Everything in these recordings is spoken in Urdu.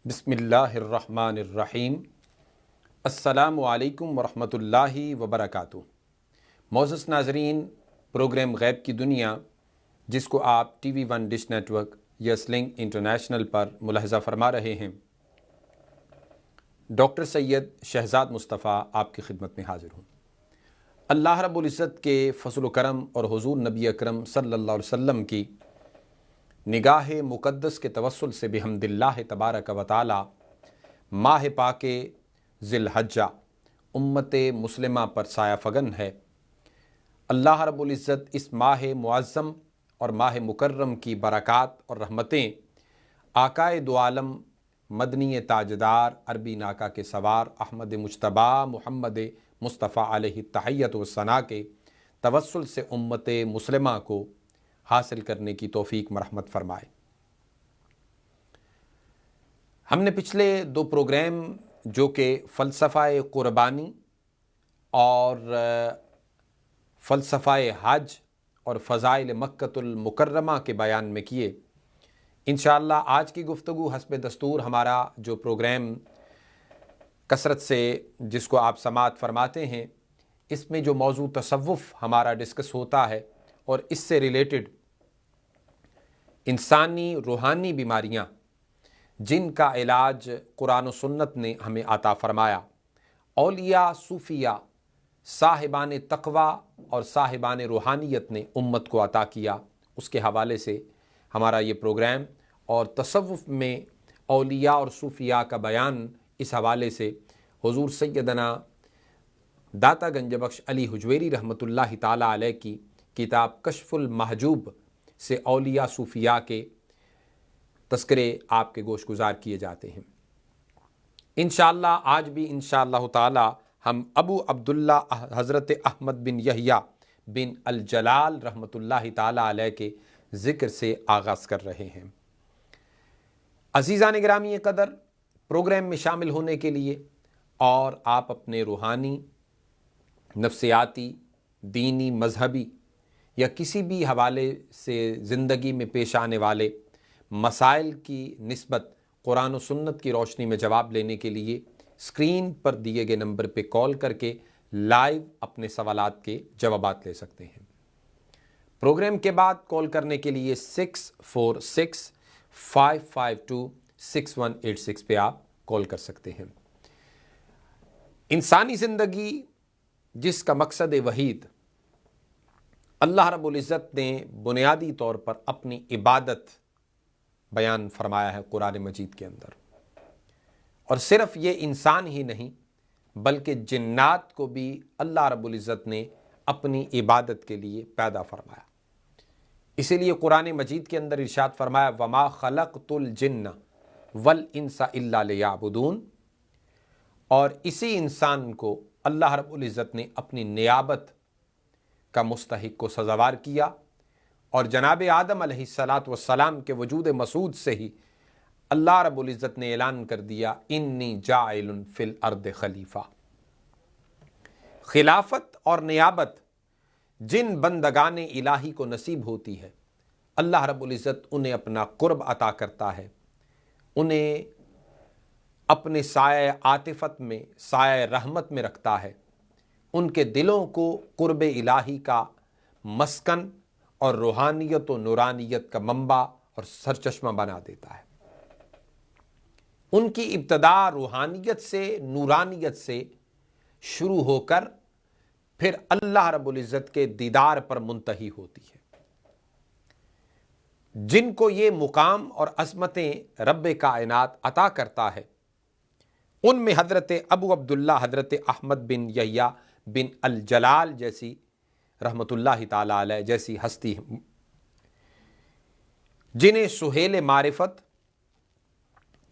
بسم اللہ الرحمن الرحیم۔ السلام علیکم ورحمۃ اللہ وبرکاتہ۔ معزز ناظرین، پروگرام غیب کی دنیا، جس کو آپ T V one dish network یا سلنگ انٹرنیشنل پر ملاحظہ فرما رہے ہیں، ڈاکٹر سید شہزاد مصطفیٰ آپ کی خدمت میں حاضر ہوں۔ اللہ رب العزت کے فضل و کرم اور حضور نبی اکرم صلی اللہ علیہ وسلم کی نگاہ مقدس کے توسل سے بحمد اللہ تبارک و تعالی ماہ پاک ذی الحجہ امت مسلمہ پر سایہ فگن ہے۔ اللہ رب العزت اس ماہ معظم اور ماہ مکرم کی برکات اور رحمتیں آقائے دو عالم مدنی تاجدار عربی ناکا کے سوار احمد مجتبیٰ محمد مصطفیٰ علیہ التحیۃ والثناء کے توسل سے امت مسلمہ کو حاصل کرنے کی توفیق مرحمت فرمائے۔ ہم نے پچھلے دو پروگرام جو کہ فلسفہ قربانی اور فلسفہ حج اور فضائل مکۃ المکرمہ کے بیان میں کیے، انشاءاللہ آج کی گفتگو حسب دستور ہمارا جو پروگرام کثرت سے جس کو آپ سماعت فرماتے ہیں، اس میں جو موضوع تصوف ہمارا ڈسکس ہوتا ہے اور اس سے ریلیٹڈ انسانی روحانی بیماریاں جن کا علاج قرآن و سنت نے ہمیں عطا فرمایا، اولیاء صوفیاء صاحبان تقوی اور صاحبان روحانیت نے امت کو عطا کیا، اس کے حوالے سے ہمارا یہ پروگرام، اور تصوف میں اولیاء اور صوفیاء کا بیان اس حوالے سے حضور سیدنا داتا گنج بخش علی حجویری رحمۃ اللہ تعالیٰ علیہ کی کتاب کشف المحجوب سے اولیاء صوفیاء کے تذکرے آپ کے گوش گزار کیے جاتے ہیں۔ انشاءاللہ آج بھی انشاءاللہ تعالی ہم ابو عبداللہ حضرت احمد بن یحییٰ بن الجلال رحمۃ اللہ تعالی علیہ کے ذکر سے آغاز کر رہے ہیں۔ عزیزان گرامی قدر، پروگرام میں شامل ہونے کے لیے اور آپ اپنے روحانی، نفسیاتی، دینی، مذہبی یا کسی بھی حوالے سے زندگی میں پیش آنے والے مسائل کی نسبت قرآن و سنت کی روشنی میں جواب لینے کے لیے اسکرین پر دیے گئے نمبر پہ کال کر کے لائیو اپنے سوالات کے جوابات لے سکتے ہیں۔ پروگرام کے بعد کال کرنے کے لیے 646-552-6186 پہ آپ کال کر سکتے ہیں۔ انسانی زندگی جس کا مقصد وحید اللہ رب العزت نے بنیادی طور پر اپنی عبادت بیان فرمایا ہے قرآن مجید کے اندر، اور صرف یہ انسان ہی نہیں بلکہ جنات کو بھی اللہ رب العزت نے اپنی عبادت کے لیے پیدا فرمایا۔ اسی لیے قرآن مجید کے اندر ارشاد فرمایا وَمَا خَلَقْتُ الْجِنَّ وَالْإِنسَ إِلَّا لِيَعْبُدُونَ، اور اسی انسان کو اللہ رب العزت نے اپنی نیابت کا مستحق کو سزاوار کیا، اور جناب آدم علیہ السلام کے وجود مسعود سے ہی اللہ رب العزت نے اعلان کر دیا انی جاعل فی الارض خلیفہ۔ خلافت اور نیابت جن بندگان الہی کو نصیب ہوتی ہے، اللہ رب العزت انہیں اپنا قرب عطا کرتا ہے، انہیں اپنے سایہ عاطفت میں، سایہ رحمت میں رکھتا ہے، ان کے دلوں کو قرب الہی کا مسکن اور روحانیت و نورانیت کا منبع اور سرچشمہ بنا دیتا ہے۔ ان کی ابتدا روحانیت سے، نورانیت سے شروع ہو کر پھر اللہ رب العزت کے دیدار پر منتہی ہوتی ہے۔ جن کو یہ مقام اور عظمتیں رب کائنات عطا کرتا ہے، ان میں حضرت ابو عبداللہ حضرت احمد بن یحییٰ بن الجلال جیسی رحمت اللہ تعالی علیہ جیسی ہستی جنہیں سہیل معرفت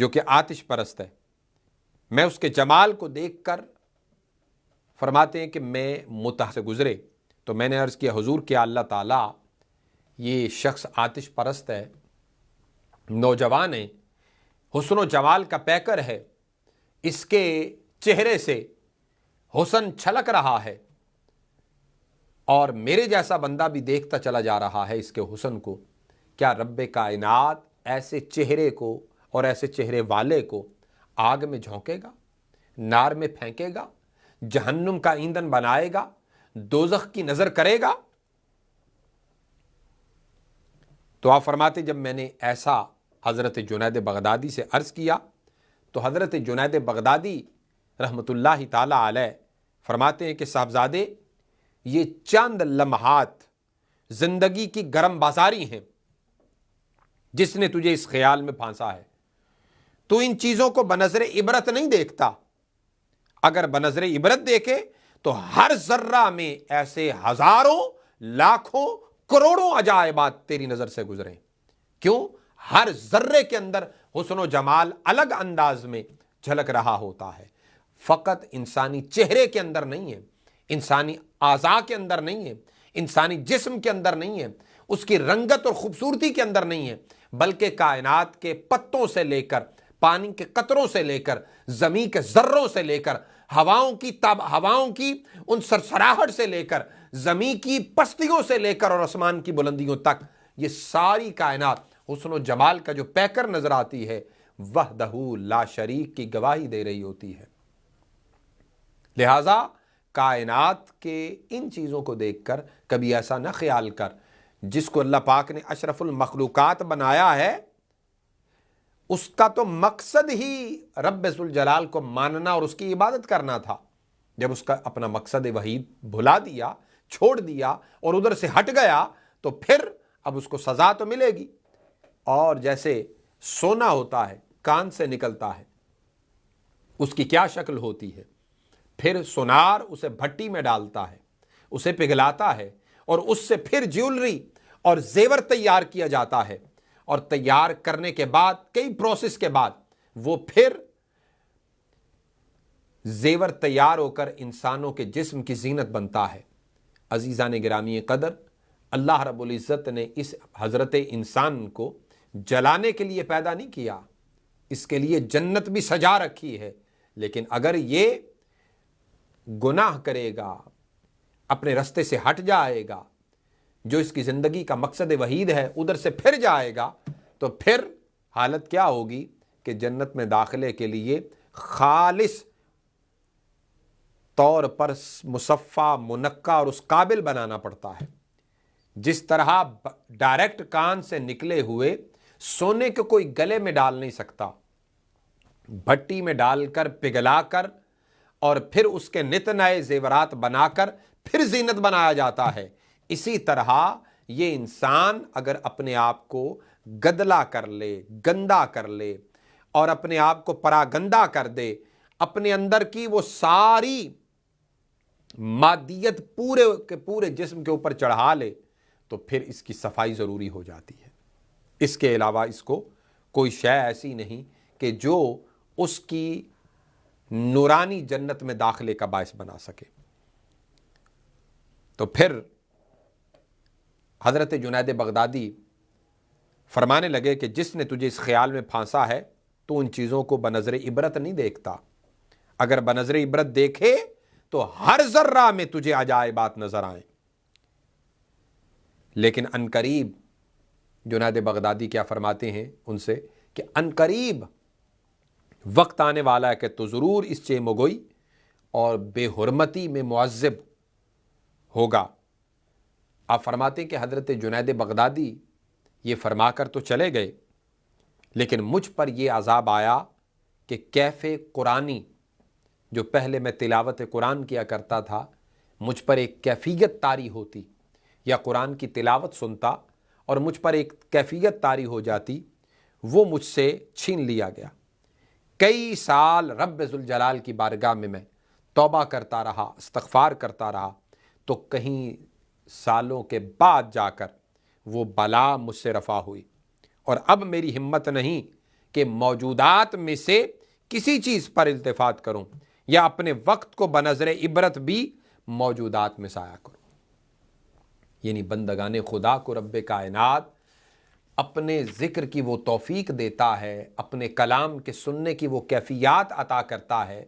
جو کہ آتش پرست ہے، میں اس کے جمال کو دیکھ کر فرماتے ہیں کہ میں متح سے گزرے تو میں نے عرض کیا حضور کیا اللہ تعالیٰ یہ شخص آتش پرست ہے، نوجوان ہے، حسن و جمال کا پیکر ہے، اس کے چہرے سے حسن چھلک رہا ہے اور میرے جیسا بندہ بھی دیکھتا چلا جا رہا ہے اس کے حسن کو، کیا رب کائنات ایسے چہرے کو اور ایسے چہرے والے کو آگ میں جھونکے گا، نار میں پھینکے گا، جہنم کا ایندھن بنائے گا، دوزخ کی نظر کرے گا؟ تو آپ فرماتے جب میں نے ایسا حضرت جنید بغدادی سے عرض کیا تو حضرت جنید بغدادی رحمۃ اللہ تعالی علیہ فرماتے ہیں کہ صاحبزادے یہ چند لمحات زندگی کی گرم بازاری ہیں جس نے تجھے اس خیال میں پھانسا ہے، تو ان چیزوں کو بنظر عبرت نہیں دیکھتا، اگر بنظر عبرت دیکھے تو ہر ذرہ میں ایسے ہزاروں لاکھوں کروڑوں عجائبات تیری نظر سے گزریں۔ کیوں؟ ہر ذرے کے اندر حسن و جمال الگ انداز میں جھلک رہا ہوتا ہے، فقط انسانی چہرے کے اندر نہیں ہے، انسانی اعضاء کے اندر نہیں ہے، انسانی جسم کے اندر نہیں ہے، اس کی رنگت اور خوبصورتی کے اندر نہیں ہے، بلکہ کائنات کے پتوں سے لے کر، پانی کے قطروں سے لے کر، زمین کے ذروں سے لے کر، ہواؤں کی ان سرسراہٹ سے لے کر، زمین کی پستیوں سے لے کر اور آسمان کی بلندیوں تک، یہ ساری کائنات حسن و جمال کا جو پیکر نظر آتی ہے وحدہ لا شریک کی گواہی دے رہی ہوتی ہے۔ لہذا کائنات کے ان چیزوں کو دیکھ کر کبھی ایسا نہ خیال کر، جس کو اللہ پاک نے اشرف المخلوقات بنایا ہے اس کا تو مقصد ہی رب ذوالجلال کو ماننا اور اس کی عبادت کرنا تھا۔ جب اس کا اپنا مقصد وحید بھلا دیا، چھوڑ دیا اور ادھر سے ہٹ گیا تو پھر اب اس کو سزا تو ملے گی۔ اور جیسے سونا ہوتا ہے کان سے نکلتا ہے، اس کی کیا شکل ہوتی ہے، پھر سونار اسے بھٹی میں ڈالتا ہے، اسے پگھلاتا ہے اور اس سے پھر جیولری اور زیور تیار کیا جاتا ہے، اور تیار کرنے کے بعد کئی پروسیس کے بعد وہ پھر زیور تیار ہو کر انسانوں کے جسم کی زینت بنتا ہے۔ عزیزان گرامی قدر، اللہ رب العزت نے اس حضرت انسان کو جلانے کے لیے پیدا نہیں کیا، اس کے لیے جنت بھی سجا رکھی ہے، لیکن اگر یہ گناہ کرے گا، اپنے رستے سے ہٹ جائے گا، جو اس کی زندگی کا مقصد وحید ہے ادھر سے پھر جائے گا، تو پھر حالت کیا ہوگی کہ جنت میں داخلے کے لیے خالص طور پر مصفہ، منقہ اور اس قابل بنانا پڑتا ہے۔ جس طرح ڈائریکٹ کان سے نکلے ہوئے سونے کو کوئی گلے میں ڈال نہیں سکتا، بھٹی میں ڈال کر پگھلا کر اور پھر اس کے نت نئے زیورات بنا کر پھر زینت بنایا جاتا ہے، اسی طرح یہ انسان اگر اپنے آپ کو گدلا کر لے، گندا کر لے اور اپنے آپ کو پراگندہ کر دے، اپنے اندر کی وہ ساری مادیت پورے کے پورے جسم کے اوپر چڑھا لے تو پھر اس کی صفائی ضروری ہو جاتی ہے۔ اس کے علاوہ اس کو کوئی شے ایسی نہیں کہ جو اس کی نورانی جنت میں داخلے کا باعث بنا سکے۔ تو پھر حضرت جنید بغدادی فرمانے لگے کہ جس نے تجھے اس خیال میں پھانسا ہے تو ان چیزوں کو بنظر عبرت نہیں دیکھتا، اگر بنظر عبرت دیکھے تو ہر ذرہ میں تجھے عجائبات نظر آئیں۔ لیکن عنقریب جنید بغدادی کیا فرماتے ہیں ان سے کہ عنقریب وقت آنے والا ہے کہ تو ضرور اس چے مگوئی اور بے حرمتی میں معذب ہوگا۔ آپ فرماتے ہیں کہ حضرت جنید بغدادی یہ فرما کر تو چلے گئے، لیکن مجھ پر یہ عذاب آیا کہ کیف قرآنی، جو پہلے میں تلاوت قرآن کیا کرتا تھا، مجھ پر ایک کیفیت طاری ہوتی، یا قرآن کی تلاوت سنتا اور مجھ پر ایک کیفیت طاری ہو جاتی، وہ مجھ سے چھین لیا گیا۔ کئی سال رب ذوالجلال کی بارگاہ میں توبہ کرتا رہا، استغفار کرتا رہا، تو کہیں سالوں کے بعد جا کر وہ بلا مجھ سے رفع ہوئی، اور اب میری ہمت نہیں کہ موجودات میں سے کسی چیز پر التفات کروں یا اپنے وقت کو بنظر عبرت بھی موجودات میں سایہ کروں۔ یعنی بندگان خدا کو رب کائنات اپنے ذکر کی وہ توفیق دیتا ہے، اپنے کلام کے سننے کی وہ کیفیات عطا کرتا ہے،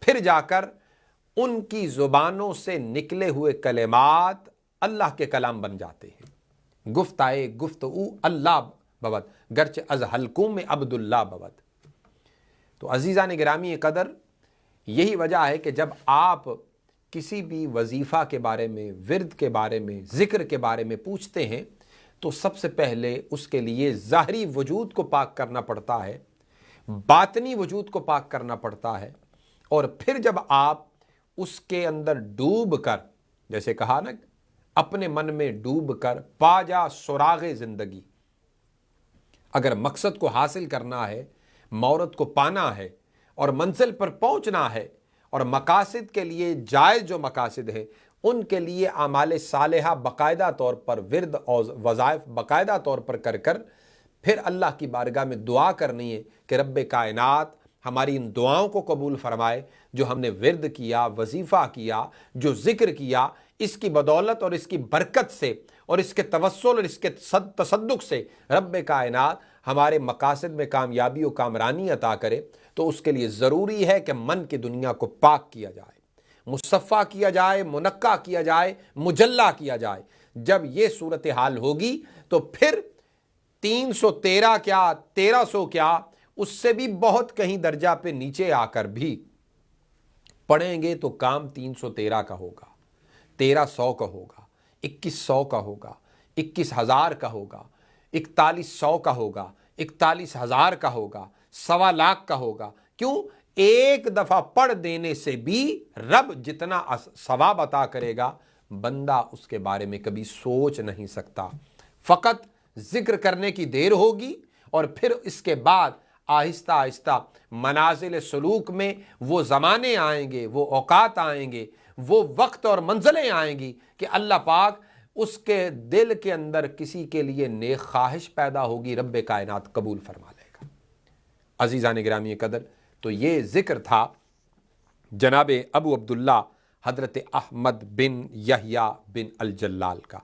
پھر جا کر ان کی زبانوں سے نکلے ہوئے کلمات اللہ کے کلام بن جاتے ہیں۔ گفتائے گفتگو اللہ بود گرچہ از حلقوم میں عبداللہ بود۔ تو عزیزان گرامی قدر، یہی وجہ ہے کہ جب آپ کسی بھی وظیفہ کے بارے میں، ورد کے بارے میں، ذکر کے بارے میں پوچھتے ہیں تو سب سے پہلے اس کے لیے ظاہری وجود کو پاک کرنا پڑتا ہے، باطنی وجود کو پاک کرنا پڑتا ہے، اور پھر جب آپ اس کے اندر ڈوب کر، جیسے کہا نا، اپنے من میں ڈوب کر پا جا سراغ زندگی، اگر مقصد کو حاصل کرنا ہے، مورد کو پانا ہے اور منزل پر پہنچنا ہے، اور مقاصد کے لیے جائز جو مقاصد ہیں ان کے لیے اعمال صالحہ باقاعدہ طور پر، ورد اور وظائف باقاعدہ طور پر کر کر پھر اللہ کی بارگاہ میں دعا کرنی ہے کہ رب کائنات ہماری ان دعاؤں کو قبول فرمائے، جو ہم نے ورد کیا، وظیفہ کیا، جو ذکر کیا، اس کی بدولت اور اس کی برکت سے اور اس کے توسل اور اس کے تصدق سے رب کائنات ہمارے مقاصد میں کامیابی و کامرانی عطا کرے۔ تو اس کے لیے ضروری ہے کہ من کی دنیا کو پاک کیا جائے، مصفہ کیا جائے، منقع کیا جائے، مجلہ کیا جائے۔ جب یہ صورتحال ہوگی تو پھر 313 کیا، 1300 کیا، اس سے بھی بہت کہیں درجہ پہ نیچے آ کر بھی پڑھیں گے تو کام 313 کا ہوگا، 1300 کا ہوگا، 2100 کا ہوگا، 21,000 کا ہوگا، 4100 کا ہوگا، 41,000 کا ہوگا، 1,00,000 کا ہوگا۔ کیوں؟ ایک دفعہ پڑھ دینے سے بھی رب جتنا ثواب عطا کرے گا بندہ اس کے بارے میں کبھی سوچ نہیں سکتا۔ فقط ذکر کرنے کی دیر ہوگی اور پھر اس کے بعد آہستہ آہستہ منازل سلوک میں وہ زمانے آئیں گے، وہ اوقات آئیں گے، وہ وقت اور منزلیں آئیں گی کہ اللہ پاک اس کے دل کے اندر کسی کے لیے نیک خواہش پیدا ہوگی، رب کائنات قبول فرما لے گا۔ عزیزان گرامی قدر، تو یہ ذکر تھا جناب ابو عبداللہ حضرت احمد بن یحییٰ بن الجلال کا،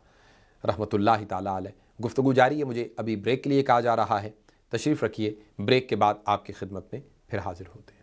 رحمۃ اللہ تعالیٰ علیہ۔ گفتگو جاری ہے، مجھے ابھی بریک کے لیے کہا جا رہا ہے، تشریف رکھیے، بریک کے بعد آپ کی خدمت میں پھر حاضر ہوتے ہیں۔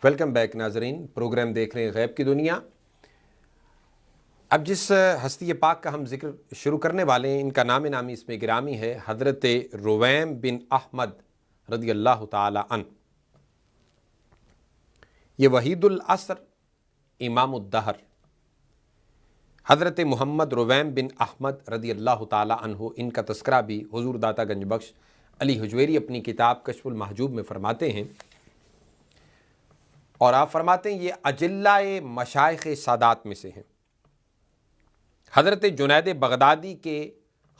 ویلکم بیک ناظرین، پروگرام دیکھ رہے ہیں غیب کی دنیا۔ اب جس ہستی پاک کا ہم ذکر شروع کرنے والے ہیں، ان کا نام نامی اس میں گرامی ہے حضرت رویم بن احمد رضی اللہ تعالی عنہ۔ یہ وحید العصر، امام الدہر، حضرت محمد رویم بن احمد رضی اللہ تعالی عنہ، ان کا تذکرہ بھی حضور داتا گنج بخش علی حجویری اپنی کتاب کشف المحجوب میں فرماتے ہیں، اور آپ فرماتے ہیں یہ اجلہ مشائخ سادات میں سے ہیں۔ حضرت جنید بغدادی کے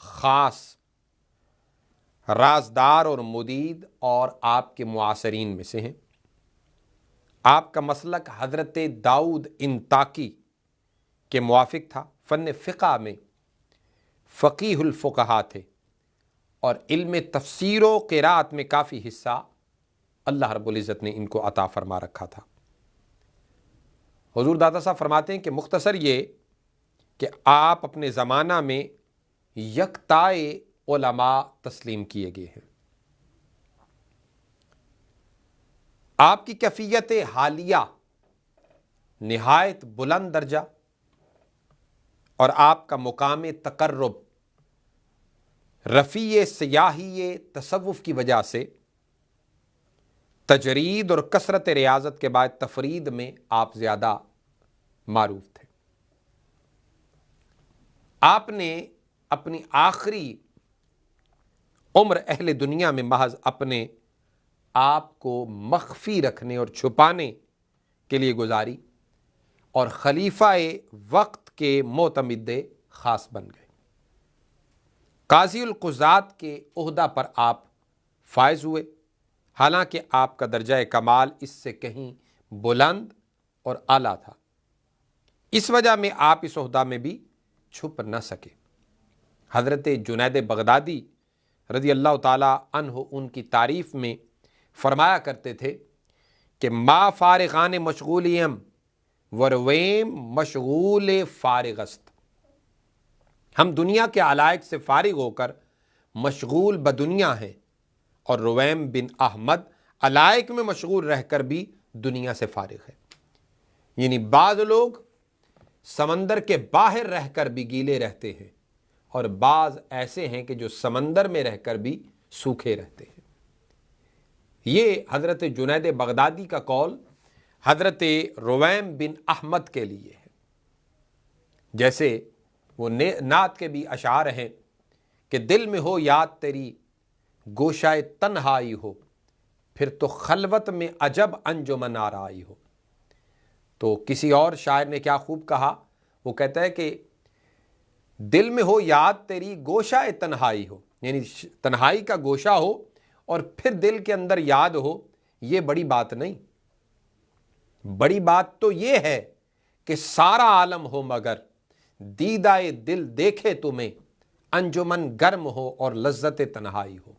خاص رازدار اور مدید اور آپ کے معاصرین میں سے ہیں۔ آپ کا مسلک حضرت داؤد انطاکی کے موافق تھا، فن فقہ میں فقیہ الفقہا تھے، اور علم تفسیر و قراءت میں کافی حصہ اللہ رب العزت نے ان کو عطا فرما رکھا تھا۔ حضور داتا صاحب فرماتے ہیں کہ مختصر یہ کہ آپ اپنے زمانہ میں یکتائے علماء تسلیم کیے گئے ہیں۔ آپ کی کیفیت حالیہ نہایت بلند درجہ، اور آپ کا مقام تقرب رفیع سیاحی تصوف کی وجہ سے تجرید اور کثرت ریاضت کے بعد تفرید میں آپ زیادہ معروف تھے۔ آپ نے اپنی آخری عمر اہل دنیا میں محض اپنے آپ کو مخفی رکھنے اور چھپانے کے لیے گزاری، اور خلیفہ وقت کے معتمد خاص بن گئے۔ قاضی القضات کے عہدہ پر آپ فائز ہوئے، حالانکہ آپ کا درجہ کمال اس سے کہیں بلند اور اعلیٰ تھا۔ اس وجہ میں آپ اس عہدہ میں بھی چھپ نہ سکے۔ حضرت جنید بغدادی رضی اللہ تعالی عنہ ان کی تعریف میں فرمایا کرتے تھے کہ ما فارغان مشغولیم ورویم مشغول فارغست۔ ہم دنیا کے علائق سے فارغ ہو کر مشغول بدنیا ہیں، اور رویم بن احمد علائق میں مشغول رہ کر بھی دنیا سے فارغ ہے۔ یعنی بعض لوگ سمندر کے باہر رہ کر بھی گیلے رہتے ہیں، اور بعض ایسے ہیں کہ جو سمندر میں رہ کر بھی سوکھے رہتے ہیں۔ یہ حضرت جنید بغدادی کا قول حضرت رویم بن احمد کے لیے ہے۔ جیسے وہ نعت کے بھی اشعار ہیں کہ دل میں ہو یاد تیری گوشائے تنہائی ہو، پھر تو خلوت میں عجب انجمن آرائی ہو۔ تو کسی اور شاعر نے کیا خوب کہا، وہ کہتا ہے کہ دل میں ہو یاد تیری گوشائے تنہائی ہو، یعنی تنہائی کا گوشہ ہو اور پھر دل کے اندر یاد ہو، یہ بڑی بات نہیں۔ بڑی بات تو یہ ہے کہ سارا عالم ہو مگر دیدہ دل دیکھے تمہیں، انجمن گرم ہو اور لذت تنہائی ہو۔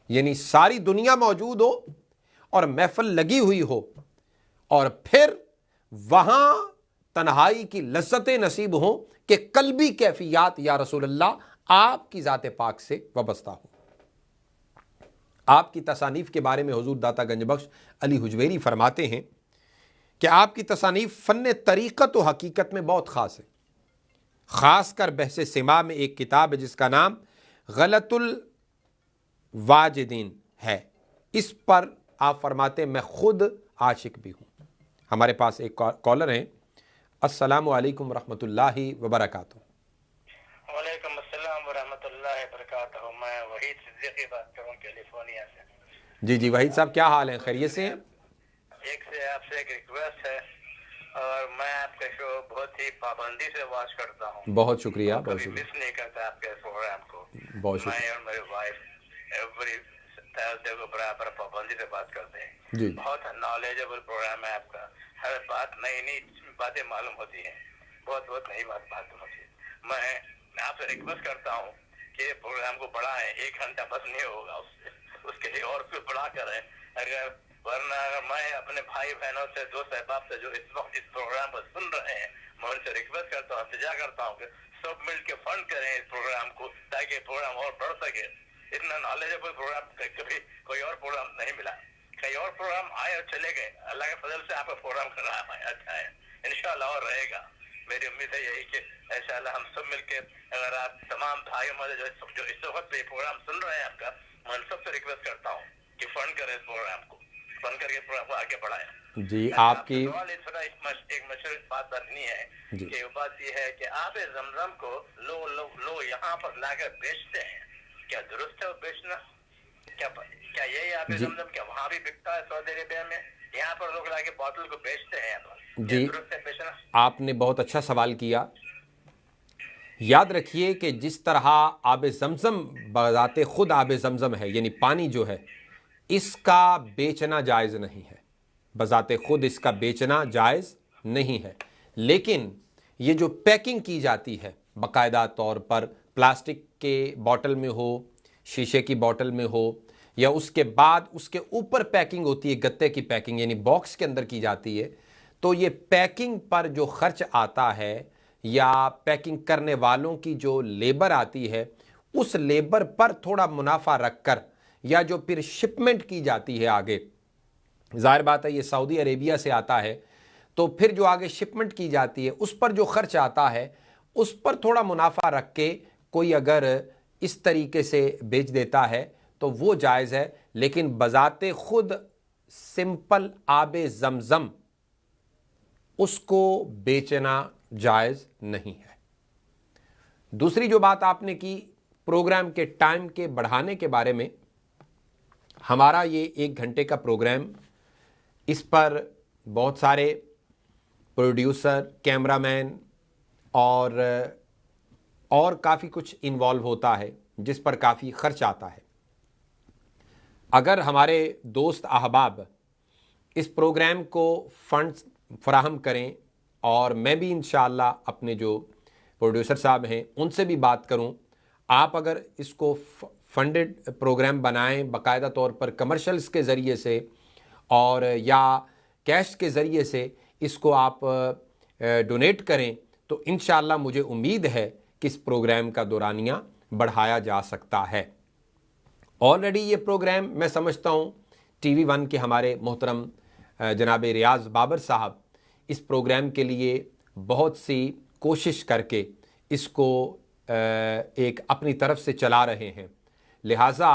یعنی ساری دنیا موجود ہو اور محفل لگی ہوئی ہو، اور پھر وہاں تنہائی کی لذتیں نصیب ہوں کہ قلبی کیفیات یا رسول اللہ آپ کی ذات پاک سے وابستہ ہو۔ آپ کی تصانیف کے بارے میں حضور داتا گنج بخش علی حجویری فرماتے ہیں کہ آپ کی تصانیف فن طریقت و حقیقت میں بہت خاص ہے۔ خاص کر بحث سما میں ایک کتاب ہے جس کا نام غلط الواجدین ہے، اس پر آپ فرماتے ہیں میں خود عاشق بھی ہوں۔ ہمارے پاس ایک کالر ہیں۔ السلام علیکم ورحمۃ اللہ وبرکاتہ۔ وعلیکم السلام ورحمۃ اللہ وبرکاتہ۔ میں وحید صدیقی بات کروں کیلیفورنیا سے۔ جی وحید صاحب، کیا حال ہیں؟ خیریت سے ہیں؟ آپ سے ایک ریکویسٹ ہے، اور میں آپ کے شو بہت ہی پابندی سے واچ کرتا ہوں۔ بہت شکریہ، بہت کبھی شکریہ، مس نہیں کرتا آپ کے پروگرام کو۔ بہت شکریہ۔ میں اور میری وائف ایوری تھرسڈے کو برابر پابندی سے بات کرتے ہیں۔ جی بہت نالجبل پروگرام ہے آپ کا، ہر بات نئی نئی باتیں معلوم ہوتی ہیں، بہت نئی بات معلوم ہوتی ہے۔ میں آپ سے ریکویسٹ کرتا ہوں کہ پروگرام کو بڑھائیں، 1 گھنٹہ بس نہیں ہوگا، اس کے لیے اور کوئی بڑھا کریں، ورنہ اگر میں اپنے بھائی بہنوں سے، دوست احباب سے جو اس وقت اس پروگرام کو سن رہے ہیں، میں ان سے ریکویسٹ کرتا ہوں, التجا کرتا ہوں کہ سب مل کے فنڈ کریں اس پروگرام کو تاکہ یہ پروگرام اور بڑھ سکے. اتنا نالجبل پروگرام کبھی کوئی اور پروگرام نہیں ملا. کئی اور پروگرام آئے اور چلے گئے, اللہ کے فضل سے آپ کا پروگرام کر رہا ہے, اچھا ہے, انشاءاللہ اور رہے گا. میری امید ہے یہی کہ انشاءاللہ ہم سب مل کے, اگر آپ تمام بھائی ہمارے جو اس وقت یہ پروگرام سن رہے ہیں آپ کا, میں ان سب سے ریکویسٹ کرتا ہوں کہ فنڈ کریں اس پروگرام کو, فنڈ کر کے پروگرام کو آگے بڑھائیں. جی آپ کی سوال اس طرح ایک مشہور بات نہیں ہے کہ بات یہ ہے کہ آب زمزم کو لو یہاں پر لا کر بیچتے ہیں, کیا درست ہے وہ بیچنا؟ کیا یہی آب زمزم کیا وہاں بھی بکتا ہے سعودی عربیہ میں, یہاں پر لوگ لا کے بوتل کو بیچتے ہیں, جی درست ہے بیچنا؟ آپ نے بہت اچھا سوال کیا. یاد رکھیے کہ جس طرح آب زمزم بذات خود آب زمزم ہے, یعنی پانی جو ہے اس کا بیچنا جائز نہیں ہے, بذات خود اس کا بیچنا جائز نہیں ہے, لیکن یہ جو پیکنگ کی جاتی ہے باقاعدہ طور پر, پلاسٹک کے باٹل میں ہو, شیشے کی باٹل میں ہو, یا اس کے بعد اس کے اوپر پیکنگ ہوتی ہے, گتے کی پیکنگ یعنی باکس کے اندر کی جاتی ہے, تو یہ پیکنگ پر جو خرچ آتا ہے یا پیکنگ کرنے والوں کی جو لیبر آتی ہے, اس لیبر پر تھوڑا منافع رکھ کر, یا جو پھر شپمنٹ کی جاتی ہے آگے, ظاہر بات ہے یہ سعودی عربیہ سے آتا ہے, تو پھر جو آگے شپمنٹ کی جاتی ہے اس پر جو خرچ آتا ہے اس پر تھوڑا منافع رکھ کے کوئی اگر اس طریقے سے بیچ دیتا ہے تو وہ جائز ہے, لیکن بذات خود سمپل آب زمزم اس کو بیچنا جائز نہیں ہے. دوسری جو بات آپ نے کی پروگرام کے ٹائم کے بڑھانے کے بارے میں, ہمارا یہ 1 گھنٹے کا پروگرام, اس پر بہت سارے پروڈیوسر, کیمرہ مین اور کافی کچھ انوالو ہوتا ہے جس پر کافی خرچ آتا ہے. اگر ہمارے دوست احباب اس پروگرام کو فنڈز فراہم کریں, اور میں بھی انشاءاللہ اپنے جو پروڈیوسر صاحب ہیں ان سے بھی بات کروں, آپ اگر اس کو فنڈڈ پروگرام بنائیں باقاعدہ طور پر کمرشلز کے ذریعے سے اور یا کیش کے ذریعے سے اس کو آپ ڈونیٹ کریں, تو انشاءاللہ مجھے امید ہے کہ اس پروگرام کا دورانیہ بڑھایا جا سکتا ہے. آلریڈی یہ پروگرام میں سمجھتا ہوں ٹی وی 1 کے ہمارے محترم جناب ریاض بابر صاحب اس پروگرام کے لیے بہت سی کوشش کر کے اس کو ایک اپنی طرف سے چلا رہے ہیں, لہٰذا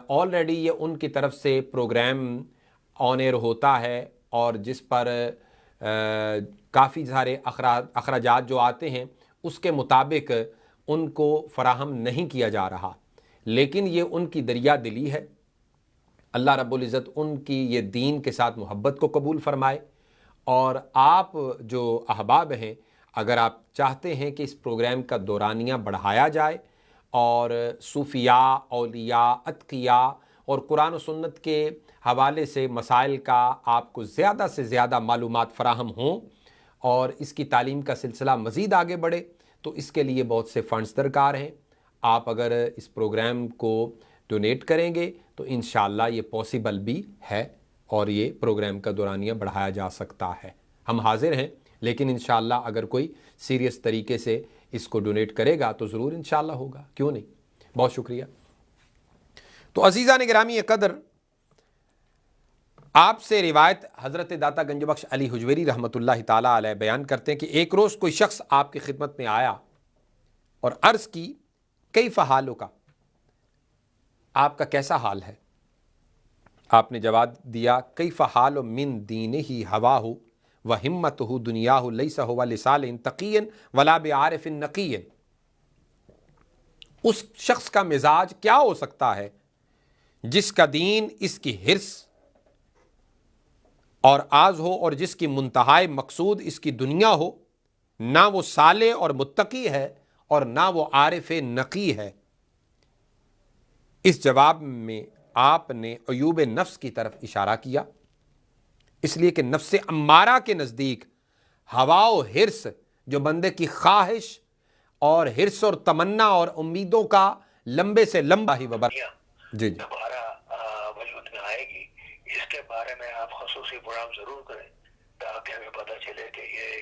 آلریڈی یہ ان کی طرف سے پروگرام آن ایئر ہوتا ہے, اور جس پر کافی سارے اخراجات جو آتے ہیں اس کے مطابق ان کو فراہم نہیں کیا جا رہا, لیکن یہ ان کی دریا دلی ہے. اللہ رب العزت ان کی یہ دین کے ساتھ محبت کو قبول فرمائے, اور آپ جو احباب ہیں اگر آپ چاہتے ہیں کہ اس پروگرام کا دورانیہ بڑھایا جائے اور صوفیاء, اولیاء, اتقیاء اور قرآن و سنت کے حوالے سے مسائل کا آپ کو زیادہ سے زیادہ معلومات فراہم ہوں اور اس کی تعلیم کا سلسلہ مزید آگے بڑھے, تو اس کے لیے بہت سے فنڈز درکار ہیں. آپ اگر اس پروگرام کو ڈونیٹ کریں گے تو انشاءاللہ یہ پاسبل بھی ہے اور یہ پروگرام کا دورانیہ بڑھایا جا سکتا ہے. ہم حاضر ہیں, لیکن انشاءاللہ اگر کوئی سیریس طریقے سے اس کو ڈونیٹ کرے گا تو ضرور انشاءاللہ ہوگا, کیوں نہیں. بہت شکریہ. تو عزیزان گرامی قدر, آپ سے روایت حضرت داتا گنج بخش علی حجویری رحمۃ اللہ تعالیٰ علیہ بیان کرتے ہیں کہ ایک روز کوئی شخص آپ کی خدمت میں آیا اور عرض کی, کیف حالک, آپ کا کیسا حال ہے؟ آپ نے جواب دیا, کیف حال من دینہ ہواہ و ہمتہ دنیاہ لیس ہوا لسال تقی ولا بعارف نقی. اس شخص کا مزاج کیا ہو سکتا ہے جس کا دین اس کی حرص اور آز ہو اور جس کی منتہائی مقصود اس کی دنیا ہو, نہ وہ صالح اور متقی ہے اور نہ وہ عارف نقی ہے. اس جواب میں آپ نے عیوب نفس کی طرف اشارہ کیا, اس لیے کہ نفس امارہ کے نزدیک ہوا و حرص جو بندے کی خواہش اور حرص اور تمنا اور امیدوں کا لمبے سے لمبا ہی وبر جی دوبارہ وجود میں آئے گی, اس کے بارے میں آپ خصوصی پروگرام ضرور کریں تاکہ ہمیں پتہ چلے کہ یہ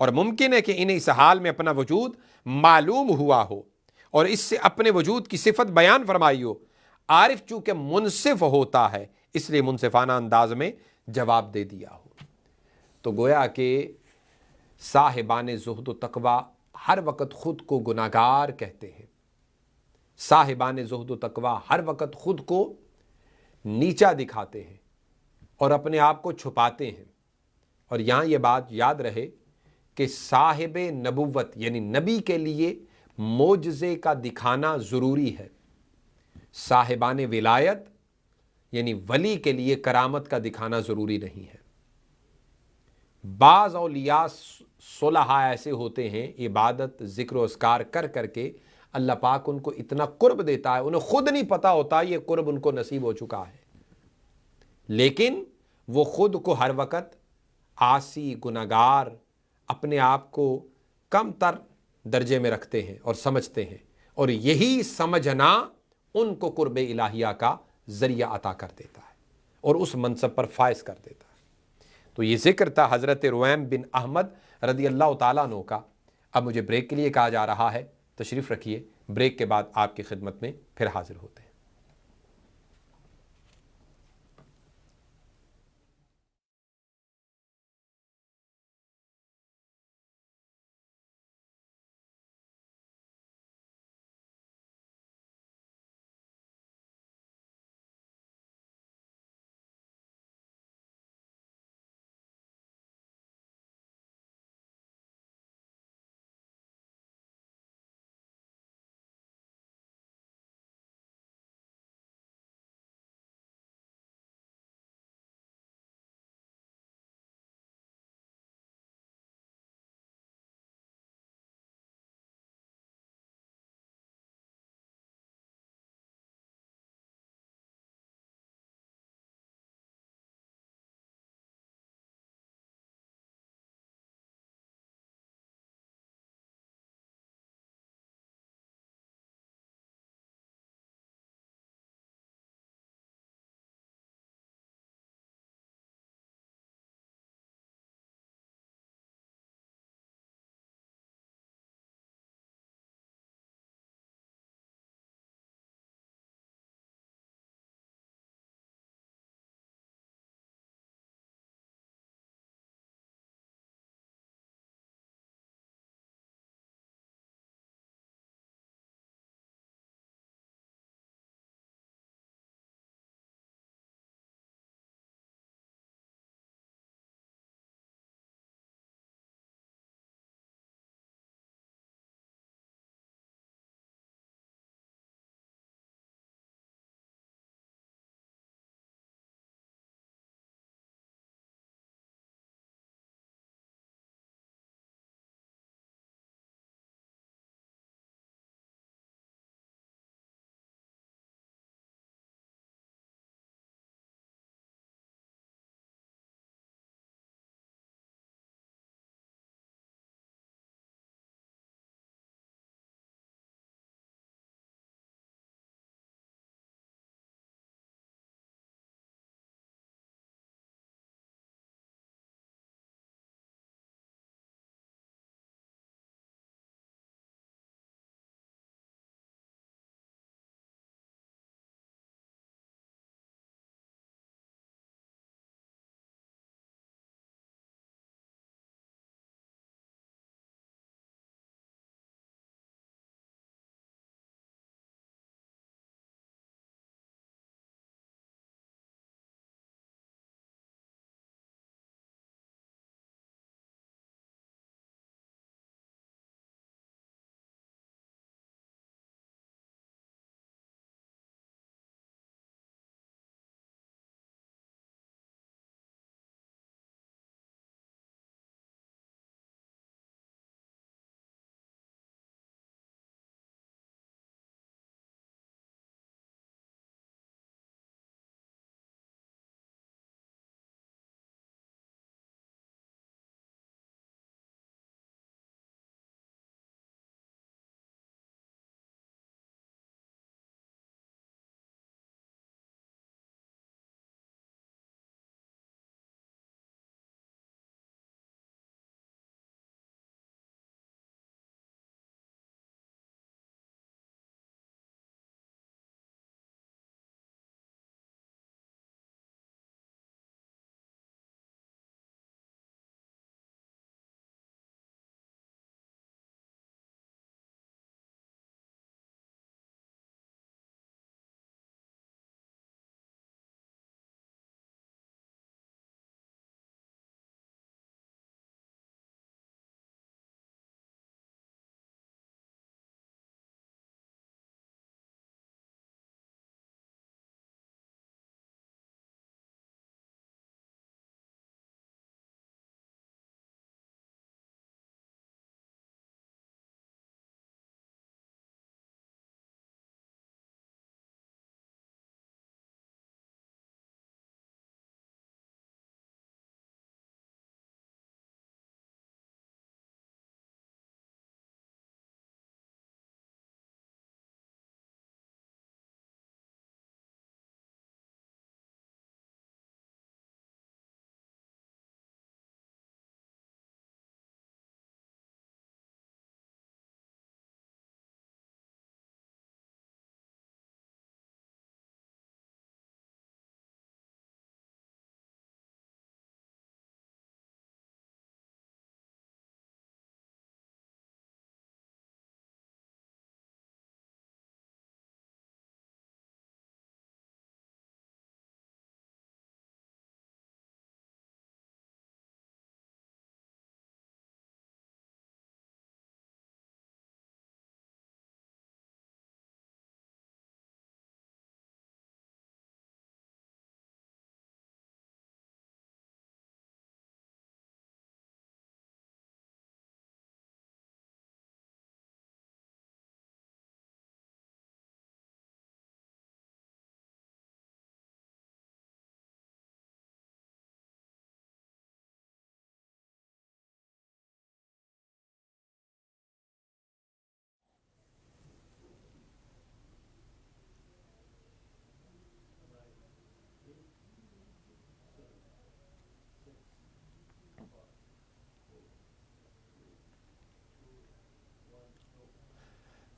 اور ممکن ہے کہ انہیں اس حال میں اپنا وجود معلوم ہوا ہو اور اس سے اپنے وجود کی صفت بیان فرمائی ہو۔ عارف چونکہ منصف ہوتا ہے اس لیے منصفانہ انداز میں جواب دے دیا ہو۔ تو گویا کہ صاحبان زہد و تقوی ہر وقت خود کو گناہگار کہتے ہیں، صاحبان زہد و تقوی ہر وقت خود کو نیچا دکھاتے ہیں اور اپنے آپ کو چھپاتے ہیں۔ اور یہاں یہ بات یاد رہے کہ صاحب نبوت یعنی نبی کے لیے معجزے کا دکھانا ضروری ہے، صاحبان ولایت یعنی ولی کے لیے کرامت کا دکھانا ضروری نہیں ہے۔ بعض اولیاء صلحاء ایسے ہوتے ہیں عبادت ذکر و اذکار کر کر کے اللہ پاک ان کو اتنا قرب دیتا ہے انہیں خود نہیں پتا ہوتا یہ قرب ان کو نصیب ہو چکا ہے، لیکن وہ خود کو ہر وقت عاصی گناہگار اپنے آپ کو کم تر درجے میں رکھتے ہیں اور سمجھتے ہیں، اور یہی سمجھنا ان کو قرب الہیہ کا ذریعہ عطا کر دیتا ہے اور اس منصب پر فائز کر دیتا ہے۔ تو یہ ذکر تھا حضرت رویم بن احمد رضی اللہ تعالیٰ عنہ کا۔ اب مجھے بریک کے لیے کہا جا رہا ہے، تشریف رکھیے، بریک کے بعد آپ کی خدمت میں پھر حاضر ہوتے ہیں۔